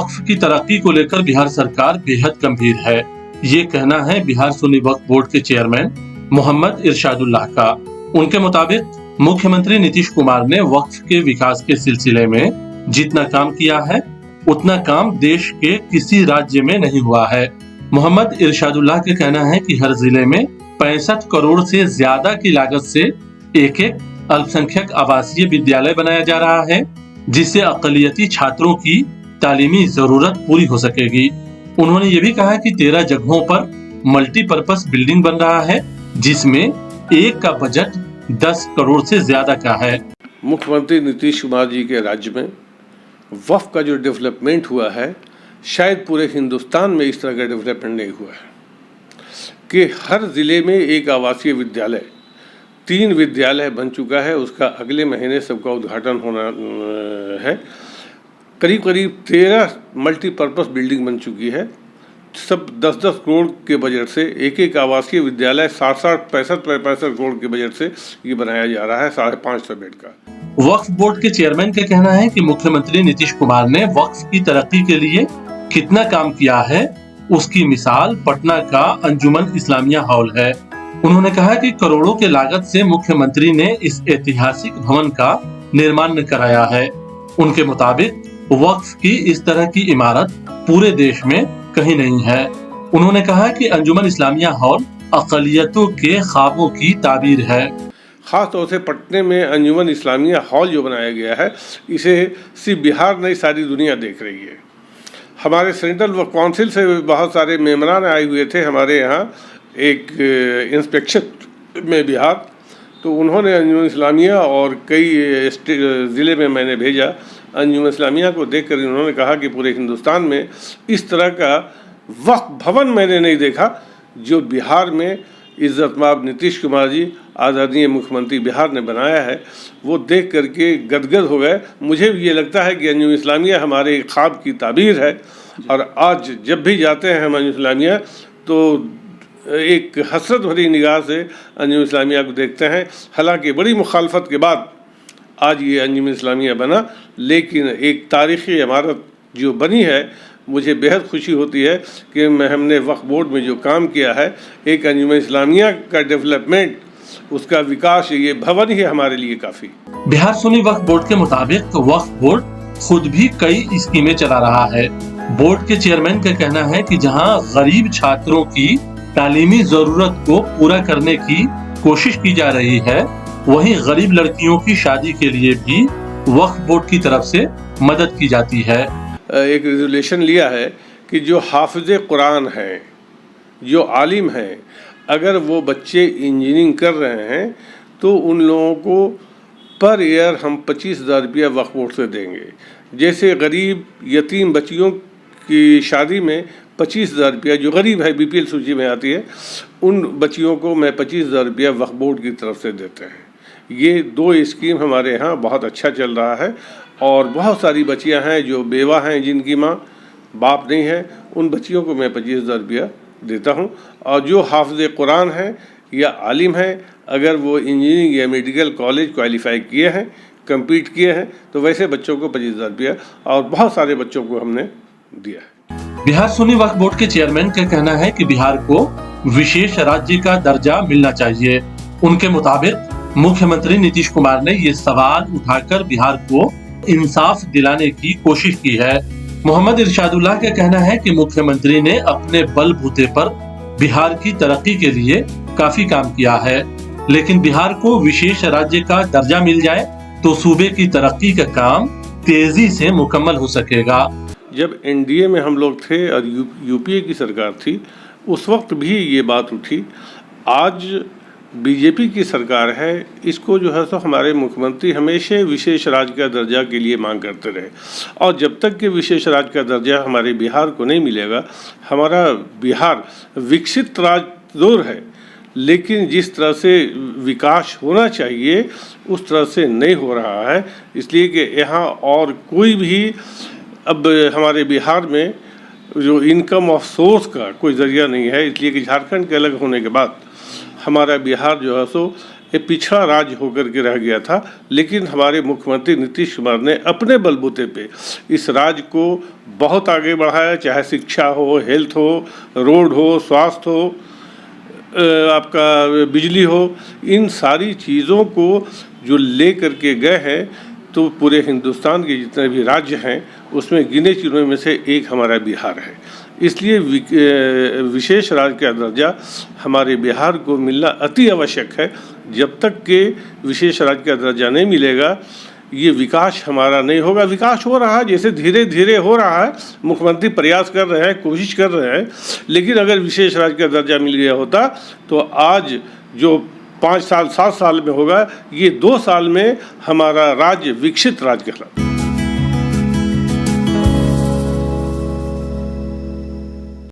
वक्फ की तरक्की को लेकर बिहार सरकार बेहद गंभीर है। ये कहना है बिहार सुन्नी वक्फ बोर्ड के चेयरमैन मोहम्मद इरशादुल्लाह का। उनके मुताबिक मुख्यमंत्री नीतीश कुमार ने वक्फ के विकास के सिलसिले में जितना काम किया है उतना काम देश के किसी राज्य में नहीं हुआ है। मोहम्मद इरशादुल्लाह का कहना है कि हर जिले में 65 करोड़ से ज्यादा की लागत से एक अल्पसंख्यक आवासीय विद्यालय बनाया जा रहा है, जिससे अक़लियती छात्रों की तालीमी जरूरत पूरी हो सकेगी। उन्होंने ये भी कहा कि 13 जगहों पर मल्टीपर्पस बिल्डिंग बन रहा है, जिसमें एक का बजट 10 करोड़ से ज्यादा का है। मुख्यमंत्री नीतीश कुमार जी के राज्य में वक्फ का जो डेवलपमेंट हुआ है, शायद पूरे हिंदुस्तान में इस तरह का डेवलपमेंट नहीं हुआ है कि हर जिले में एक आवासीय विद्यालय, 3 विद्यालय बन चुका है। उसका अगले महीने सबका उद्घाटन होना है। करीब करीब 13 मल्टीपर्पस बिल्डिंग बन चुकी है। सब 10-10 करोड़ के बजट से एक आवासीय विद्यालय 65 करोड़ के बजट से ये बनाया जा रहा है, 550 बेड का। वक्फ बोर्ड के चेयरमैन का कहना है कि मुख्यमंत्री नीतीश कुमार ने वक्फ की तरक्की के लिए कितना काम किया है, उसकी मिसाल पटना का अंजुमन इस्लामिया हॉल है। उन्होंने कहा कि करोड़ों के लागत से मुख्यमंत्री ने इस ऐतिहासिक भवन का निर्माण कराया है। उनके मुताबिक वक्फ की इस तरह की इमारत पूरे देश में कहीं नहीं है। उन्होंने कहा कि अंजुमन इस्लामिया हॉल अक़लियतों के ख्वाबों की ताबीर है। खास तौर से पटने में अंजुमन इस्लामिया हॉल जो बनाया गया है, इसे सिर्फ बिहार नहीं सारी दुनिया देख रही है। हमारे सेंट्रल वक्फ काउंसिल से बहुत सारे मेहमान आए हुए थे हमारे यहाँ एक इंस्पेक्शन में बिहार, तो उन्होंने अंजुमन इस्लामिया और कई ज़िले में मैंने भेजा। अंजुमन इस्लामिया को देखकर उन्होंने कहा कि पूरे हिंदुस्तान में इस तरह का वक्फ भवन मैंने नहीं देखा जो बिहार में इज़्ज़तमाब नीतीश कुमार जी आदरणीय मुख्यमंत्री बिहार ने बनाया है। वो देख करके गदगद हो गए। मुझे भी ये लगता है कि अंजुमन इस्लामिया हमारे ख्वाब की ताबीर है, और आज जब भी जाते हैं हम अंजुमन इस्लामिया तो एक हसरत भरी निगाह से अंजुमन इस्लामिया को देखते हैं। हालांकि बड़ी मुखालफत के बाद आज ये अंजुमन इस्लामिया बना, लेकिन एक तारीख़ी इमारत जो बनी है, मुझे बेहद खुशी होती है कि हमने वक्फ बोर्ड में जो काम किया है, एक अंजुमन इस्लामिया का डेवलपमेंट, उसका विकास, ये भवन ही हमारे लिए काफ़ी। बिहार सुन्नी वक्फ बोर्ड के मुताबिक वक्फ बोर्ड खुद भी कई स्कीमें चला रहा है। बोर्ड के चेयरमैन का कहना है कि जहां गरीब छात्रों की तालीमी जरूरत को पूरा करने की कोशिश की जा रही है, वहीं गरीब लड़कियों की शादी के लिए भी वक्फ बोर्ड की तरफ से मदद की जाती है। एक रेजोल्यूशन लिया है कि जो हाफिज़ कुरान हैं, जो आलिम हैं, अगर वो बच्चे इंजीनियरिंग कर रहे हैं तो उन लोगों को पर ईयर हम 25,000 रुपया वक्फ बोर्ड से देंगे। जैसे गरीब यतीम बच्चियों की शादी में 25,000 रुपया, जो गरीब है BPL सूची में आती है, उन बच्चियों को मैं 25,000 रुपया वक्फ बोर्ड की तरफ से देते हैं। ये 2 स्कीम हमारे यहाँ बहुत अच्छा चल रहा है। और बहुत सारी बच्चियाँ हैं जो बेवा हैं, जिनकी माँ बाप नहीं है, उन बच्चियों को मैं 25,000 रुपया देता हूँ। और जो हाफिज़ कुरान हैं या आलिम हैं, अगर वो इंजीनियरिंग या मेडिकल कॉलेज क्वालिफाई किए हैं, कंप्लीट किए हैं, तो वैसे बच्चों को 25,000 रुपया, और बहुत सारे बच्चों को हमने दिया है। बिहार सुन्नी वक्फ बोर्ड के चेयरमैन का कहना है कि बिहार को विशेष राज्य का दर्जा मिलना चाहिए। उनके मुताबिक मुख्यमंत्री नीतीश कुमार ने ये सवाल उठाकर बिहार को इंसाफ दिलाने की कोशिश की है। मोहम्मद इरशादुल्लाह का कहना है कि मुख्यमंत्री ने अपने बलबूते पर बिहार की तरक्की के लिए काफी काम किया है, लेकिन बिहार को विशेष राज्य का दर्जा मिल जाए तो सूबे की तरक्की का काम तेजी से मुकम्मल हो सकेगा। जब NDA में हम लोग थे और UPA की सरकार थी, उस वक्त भी ये बात उठी। आज BJP की सरकार है, इसको जो है सो हमारे मुख्यमंत्री हमेशा विशेष राज्य का दर्जा के लिए मांग करते रहे, और जब तक कि विशेष राज्य का दर्जा हमारे बिहार को नहीं मिलेगा, हमारा बिहार विकसित राज्य जरूर है, लेकिन जिस तरह से विकास होना चाहिए उस तरह से नहीं हो रहा है। इसलिए कि यहाँ और कोई भी अब हमारे बिहार में जो इनकम ऑफ सोर्स का कोई ज़रिया नहीं है, इसलिए कि झारखंड के अलग होने के बाद हमारा बिहार जो है सो ये पिछड़ा राज्य होकर के रह गया था, लेकिन हमारे मुख्यमंत्री नीतीश कुमार ने अपने बलबूते पे इस राज्य को बहुत आगे बढ़ाया, चाहे शिक्षा हो, हेल्थ हो, रोड हो, स्वास्थ्य हो, आपका बिजली हो, इन सारी चीज़ों को जो ले करके गए हैं, तो पूरे हिंदुस्तान के जितने भी राज्य हैं उसमें गिने चुने में से एक हमारा बिहार है। इसलिए विशेष राज्य का दर्जा हमारे बिहार को मिलना अति आवश्यक है। जब तक के विशेष राज्य का दर्जा नहीं मिलेगा, ये विकास हमारा नहीं होगा। विकास हो रहा है, जैसे धीरे धीरे हो रहा है, मुख्यमंत्री प्रयास कर रहे हैं, कोशिश कर रहे हैं, लेकिन अगर विशेष राज्य का दर्जा मिल गया होता तो आज जो 5 साल 7 साल में होगा, ये 2 साल में हमारा राज्य विकसित राज्य कहलाता।